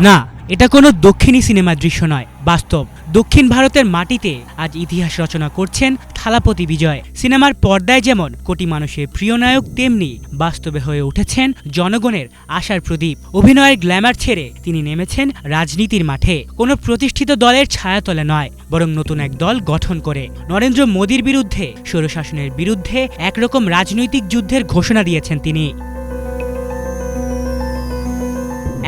না, এটা কোনো দক্ষিণী সিনেমার দৃশ্য নয়, বাস্তব। দক্ষিণ ভারতের মাটিতে আজ ইতিহাস রচনা করছেন থালাপতি বিজয়। সিনেমার পর্দায় যেমন কোটি মানুষের প্রিয় নায়ক, তেমনি বাস্তবে হয়ে উঠেছেন জনগণের আশার প্রদীপ। অভিনয়ের গ্ল্যামার ছেড়ে তিনি নেমেছেন রাজনীতির মাঠে। কোনো প্রতিষ্ঠিত দলের ছায়াতলে নয়, বরং নতুন এক দল গঠন করে নরেন্দ্র মোদীর বিরুদ্ধে, স্বৈরশাসনের বিরুদ্ধে একরকম রাজনৈতিক যুদ্ধের ঘোষণা দিয়েছেন তিনি।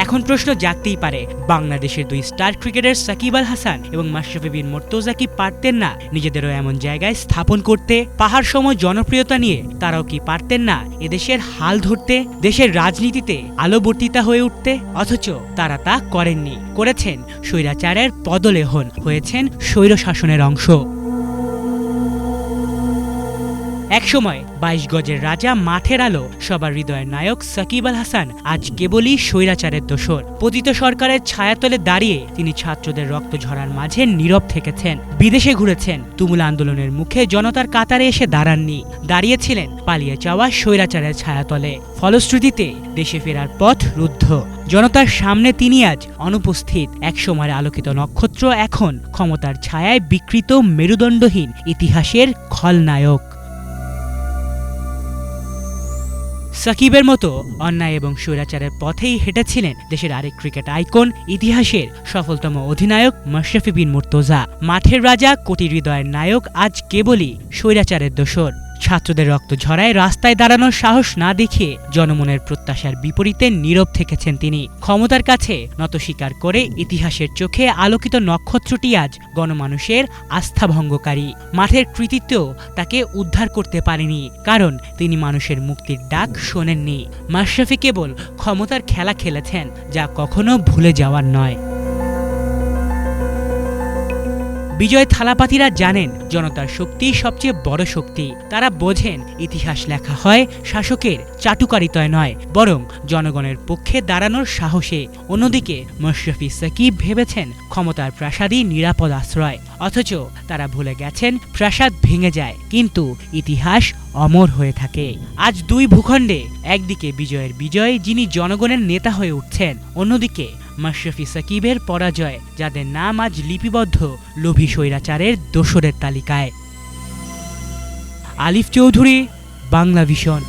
এখন প্রশ্ন জাগতেই পারে, বাংলাদেশের দুই স্টার ক্রিকেটার সাকিব আল হাসান এবং মাশরাফি বিন মুর্তজা কি পারতেন না নিজেদেরও এমন জায়গায় স্থাপন করতে? পাহাড় সম জনপ্রিয়তা নিয়ে তারাও কি পারতেন না এদেশের হাল ধরতে, দেশের রাজনীতিতে আলোবর্তিতা হয়ে উঠতে? অথচ তারা তা করেননি। করেছেন স্বৈরাচারের পদলেহন, হয়েছেন স্বৈরশাসনের অংশ। একসময় ২২ গজের রাজা, মাঠের আলো, সবার হৃদয়ের নায়ক সাকিব আল হাসান আজ কেবলই স্বৈরাচারের দোসর। পতিত সরকারের ছায়াতলে দাঁড়িয়ে তিনি ছাত্রদের রক্ত ঝরার মাঝে নীরব থেকেছেন। বিদেশে ঘুরেছেন, তুমুল আন্দোলনের মুখে জনতার কাতারে এসে দাঁড়াননি, দাঁড়িয়েছিলেন পালিয়ে যাওয়া স্বৈরাচারের ছায়াতলে। ফলশ্রুতিতে দেশে ফেরার পথ রুদ্ধ। জনতার সামনে তিনি আজ অনুপস্থিত। একসময়ের আলোকিত নক্ষত্র এখন ক্ষমতার ছায়ায় বিকৃত, মেরুদণ্ডহীন ইতিহাসের খলনায়ক। সাকিবের মতো অন্যায় এবং স্বৈরাচারের পথেই হেঁটেছিলেন দেশের আরেক ক্রিকেট আইকন, ইতিহাসের সফলতম অধিনায়ক মাশরাফি বিন মুর্তজা। মাঠের রাজা, কোটি হৃদয়ের নায়ক আজ কেবলই স্বৈরাচারের দোসর। ছাত্রদের রক্ত ঝরায় রাস্তায় দাঁড়ানোর সাহস না দেখিয়ে জনমনের প্রত্যাশার বিপরীতে নীরব থেকেছেন তিনি। ক্ষমতার কাছে নত স্বীকার করে ইতিহাসের চোখে আলোকিত নক্ষত্রটি আজ গণমানুষের আস্থা ভঙ্গকারী। মাঠের কৃতিত্ব তাকে উদ্ধার করতে পারেনি, কারণ তিনি মানুষের মুক্তির ডাক শোনেননি। মাশরাফি কেবল ক্ষমতার খেলা খেলেছেন, যা কখনো ভুলে যাওয়ার নয়। বিজয় থালাপাতিরা জানেন জনতার শক্তি সবচেয়ে বড় শক্তি। তারা বোঝেন ইতিহাস লেখা হয় শাসকের চাটুকারিতায় নয়, বরং জনগণের পক্ষে দাঁড়ানোর সাহসে। অন্যদিকে মাশরাফি, সাকিব ভেবেছেন ক্ষমতার প্রাসাদই নিরাপদ আশ্রয়, অথচ তারা ভুলে গেছেন প্রাসাদ ভেঙে যায়, কিন্তু ইতিহাস অমর হয়ে থাকে। আজ দুই ভূখণ্ডে একদিকে বিজয়ের বিজয়, যিনি জনগণের নেতা হয়ে উঠছেন, অন্যদিকে মাশরাফি, সাকিবের পরাজয়, যাদের নাম আজ লিপিবদ্ধ লোভী স্বৈরাচারের দোসরের তালিকায়। আলিফ চৌধুরী, বাংলা ভিশন।